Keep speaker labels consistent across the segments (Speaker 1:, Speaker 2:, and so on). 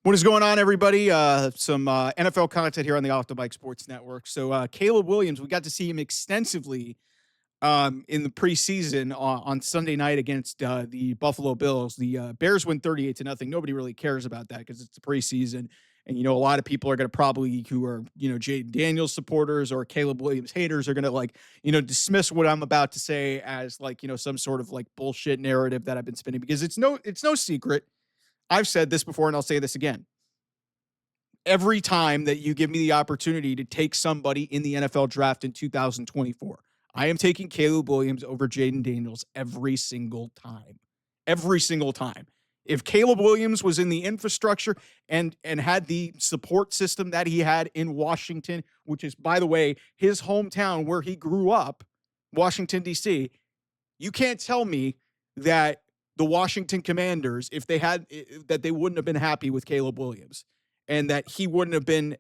Speaker 1: What is going on, everybody? Some NFL content here on the Off the Bike Sports Network. So, Caleb Williams, we got to see him extensively in the preseason on Sunday night against the Buffalo Bills. The Bears win 38-0. Nobody really cares about that because it's the preseason. And, a lot of people are going to probably, who are, Jaden Daniels supporters or Caleb Williams haters are going to dismiss what I'm about to say as some sort of bullshit narrative that I've been spinning because it's no secret. I've said this before and I'll say this again. Every time that you give me the opportunity to take somebody in the NFL draft in 2024, I am taking Caleb Williams over Jaden Daniels every single time. Every single time. If Caleb Williams was in the infrastructure and had the support system that he had in Washington, which is, by the way, his hometown where he grew up, Washington, D.C., you can't tell me that the Washington Commanders, if they had, that they wouldn't have been happy with Caleb Williams and that he wouldn't have been,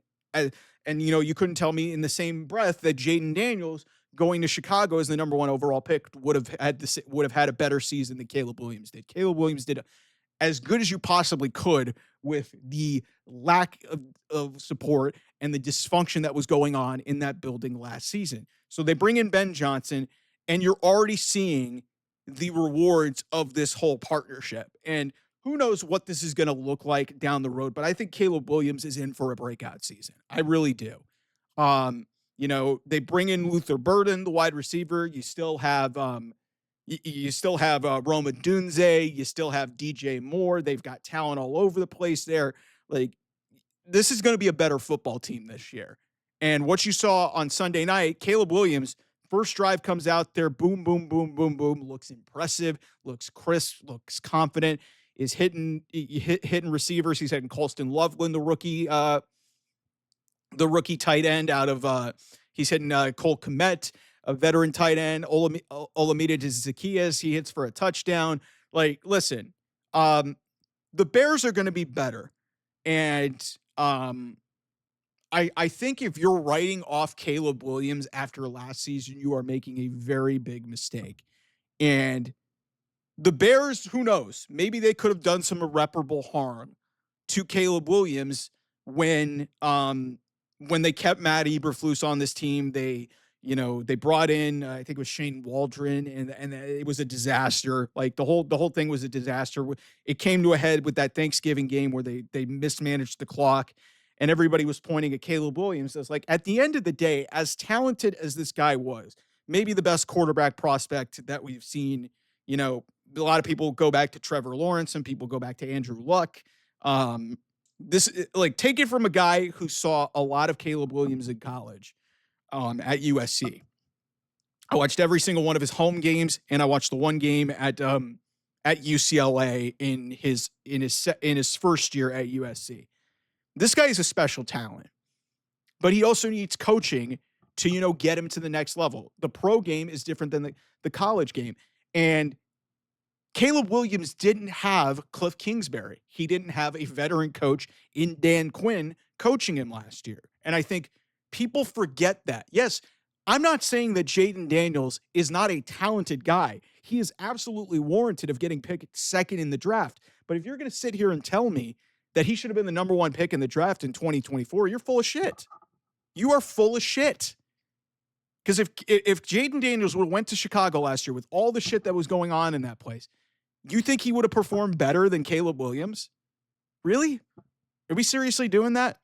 Speaker 1: you couldn't tell me in the same breath that Jaden Daniels going to Chicago as the number one overall pick would have had a better season than Caleb Williams did. Caleb Williams did as good as you possibly could with the lack of support and the dysfunction that was going on in that building last season. So they bring in Ben Johnson, and you're already seeing the rewards of this whole partnership. And who knows what this is going to look like down the road, but I think Caleb Williams is in for a breakout season. I really do. They bring in Luther Burden, the wide receiver. You still have Roma Dunze. You still have DJ Moore. They've got talent all over the place there. This is going to be a better football team this year. And what you saw on Sunday night, Caleb Williams, first drive comes out there, boom, boom, boom, boom, boom, looks impressive, looks crisp, looks confident, is hitting receivers. He's hitting Colston Loveland, the rookie tight end out of he's hitting Cole Kmet, a veteran tight end, Olamide Zacchaeus. He hits for a touchdown. Listen, the Bears are going to be better. And I think if you're writing off Caleb Williams after last season, you are making a very big mistake. And the Bears, who knows, maybe they could have done some irreparable harm to Caleb Williams when they kept Matt Eberflus on this team. They brought in, I think it was Shane Waldron, and it was a disaster. The whole thing was a disaster. It came to a head with that Thanksgiving game where they mismanaged the clock. And everybody was pointing at Caleb Williams. It's at the end of the day, as talented as this guy was, maybe the best quarterback prospect that we've seen, a lot of people go back to Trevor Lawrence and people go back to Andrew Luck. Take it from a guy who saw a lot of Caleb Williams in college at USC. I watched every single one of his home games, and I watched the one game at UCLA in his first year at USC. This guy is a special talent, but he also needs coaching to, get him to the next level. The pro game is different than the college game. And Caleb Williams didn't have Cliff Kingsbury. He didn't have a veteran coach in Dan Quinn coaching him last year. And I think people forget that. Yes, I'm not saying that Jaden Daniels is not a talented guy. He is absolutely warranted of getting picked second in the draft. But if you're going to sit here and tell me that he should have been the number one pick in the draft in 2024, you're full of shit. You are full of shit. Because if Jaden Daniels would have went to Chicago last year with all the shit that was going on in that place, you think he would have performed better than Caleb Williams? Really? Are we seriously doing that?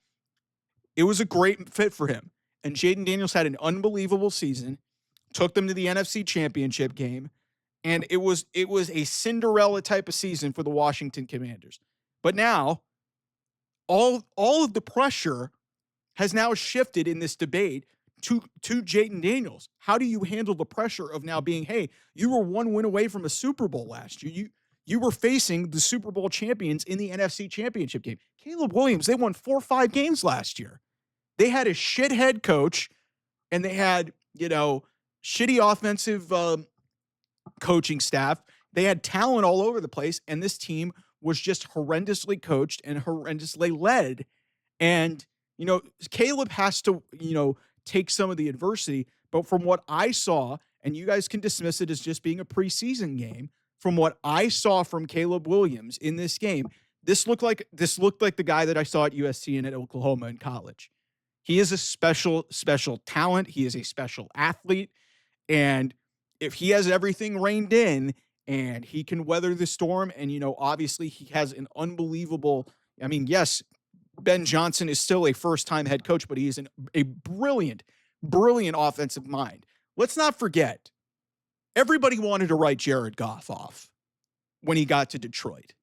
Speaker 1: It was a great fit for him. And Jaden Daniels had an unbelievable season, took them to the NFC Championship game, and it was a Cinderella type of season for the Washington Commanders. But now, all of the pressure has now shifted in this debate to Jaden Daniels. How do you handle the pressure of now being, hey, you were one win away from a Super Bowl last year. You were facing the Super Bowl champions in the NFC Championship game. Caleb Williams, they won 4 or 5 games last year. They had a shit head coach, and they had, shitty offensive coaching staff. They had talent all over the place, and this team was just horrendously coached and horrendously led. And, Caleb has to, take some of the adversity. But from what I saw, and you guys can dismiss it as just being a preseason game, from what I saw from Caleb Williams in this game, this looked like the guy that I saw at USC and at Oklahoma in college. He is a special talent. He is a special athlete. And if he has everything reined in and he can weather the storm, and, obviously he has an unbelievable, I mean, yes, Ben Johnson is still a first time head coach, but he is a brilliant, brilliant offensive mind. Let's not forget, everybody wanted to write Jared Goff off when he got to Detroit.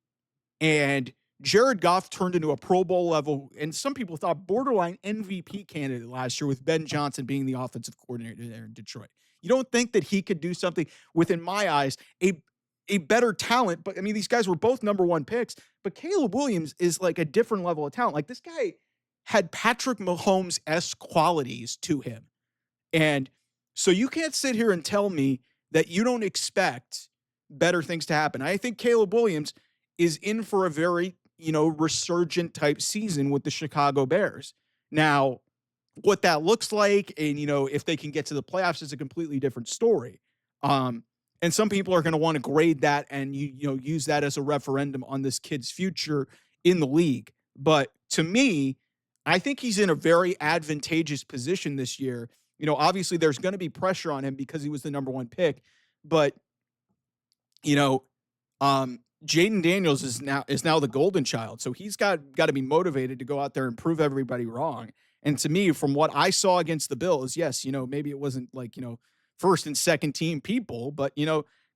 Speaker 1: And Jared Goff turned into a Pro Bowl level, and some people thought borderline MVP candidate last year with Ben Johnson being the offensive coordinator there in Detroit. You don't think that he could do something with, in my eyes, a better talent? But I mean, these guys were both number one picks, but Caleb Williams is like a different level of talent. Like, this guy had Patrick Mahomes-esque qualities to him. And so you can't sit here and tell me that you don't expect better things to happen. I think Caleb Williams is in for a very, resurgent type season with the Chicago Bears. Now, what that looks like and, if they can get to the playoffs is a completely different story. And some people are going to want to grade that and, use that as a referendum on this kid's future in the league. But to me, I think he's in a very advantageous position this year. Obviously there's going to be pressure on him because he was the number one pick, but, Jaden Daniels is now the golden child. So he's got to be motivated to go out there and prove everybody wrong. And to me, from what I saw against the Bills, yes, maybe it wasn't like, first and second team people, but,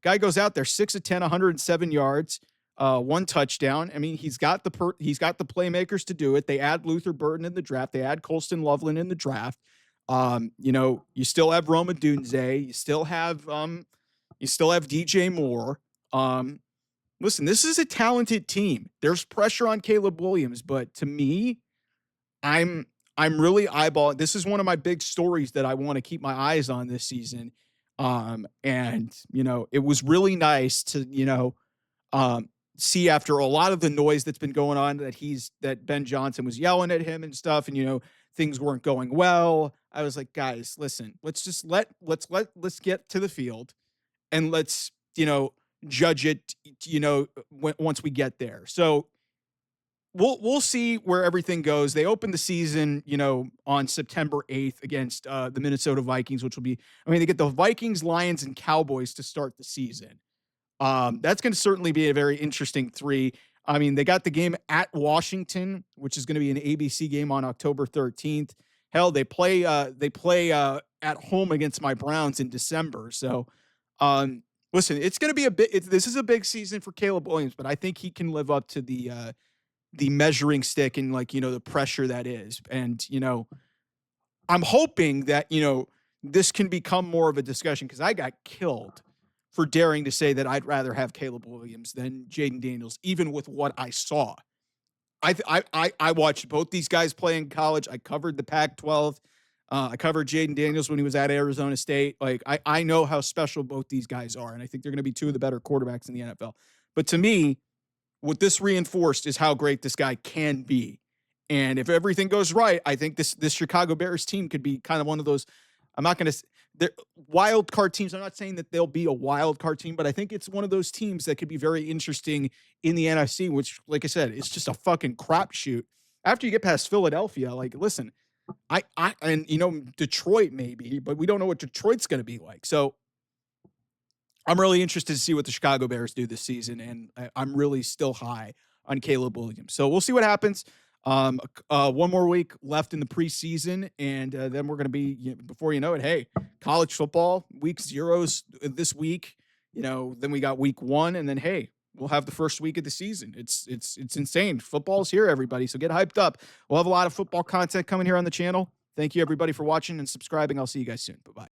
Speaker 1: guy goes out there 6 of 10, 107 yards, 1 touchdown. I mean, he's got the playmakers to do it. They add Luther Burden in the draft. They add Colston Loveland in the draft. You still have Roma Dunze. You still have DJ Moore. Listen, this is a talented team. There's pressure on Caleb Williams, but to me, I'm really eyeballing. This is one of my big stories that I want to keep my eyes on this season. It was really nice to, see after a lot of the noise that's been going on that Ben Johnson was yelling at him and stuff, and, things weren't going well. I was like, guys, listen, let's get to the field and let's, judge it, once we get there. So we'll see where everything goes. They open the season, on September 8th against the Minnesota Vikings, which will be, they get the Vikings, Lions, and Cowboys to start the season. That's going to certainly be a very interesting 3. They got the game at Washington, which is going to be an ABC game on October 13th. Hell, they play at home against my Browns in December. So, listen, it's going to be this is a big season for Caleb Williams, but I think he can live up to the measuring stick and the pressure that is. And, I'm hoping that, this can become more of a discussion, because I got killed for daring to say that I'd rather have Caleb Williams than Jaden Daniels, even with what I saw. I watched both these guys play in college. I covered the Pac-12. I covered Jaden Daniels when he was at Arizona State. Like, I know how special both these guys are, and I think they're going to be 2 of the better quarterbacks in the NFL. But to me, what this reinforced is how great this guy can be. And if everything goes right, I think this Chicago Bears team could be kind of one of those, I'm not going to, they're wild card teams. I'm not saying that they'll be a wild card team, but I think it's one of those teams that could be very interesting in the NFC, which, like I said, it's just a fucking crapshoot. After you get past Philadelphia, like, listen, Detroit maybe, but we don't know what Detroit's going to be like. So I'm really interested to see what the Chicago Bears do this season, and I'm really still high on Caleb Williams. So we'll see what happens. One more week left in the preseason, and then we're going to be, before you know it, hey, college football, week 0's this week. Then we got week 1, and then, hey, we'll have the first week of the season. It's insane. Football's here, everybody. So get hyped up. We'll have a lot of football content coming here on the channel. Thank you, everybody, for watching and subscribing. I'll see you guys soon. Bye-bye.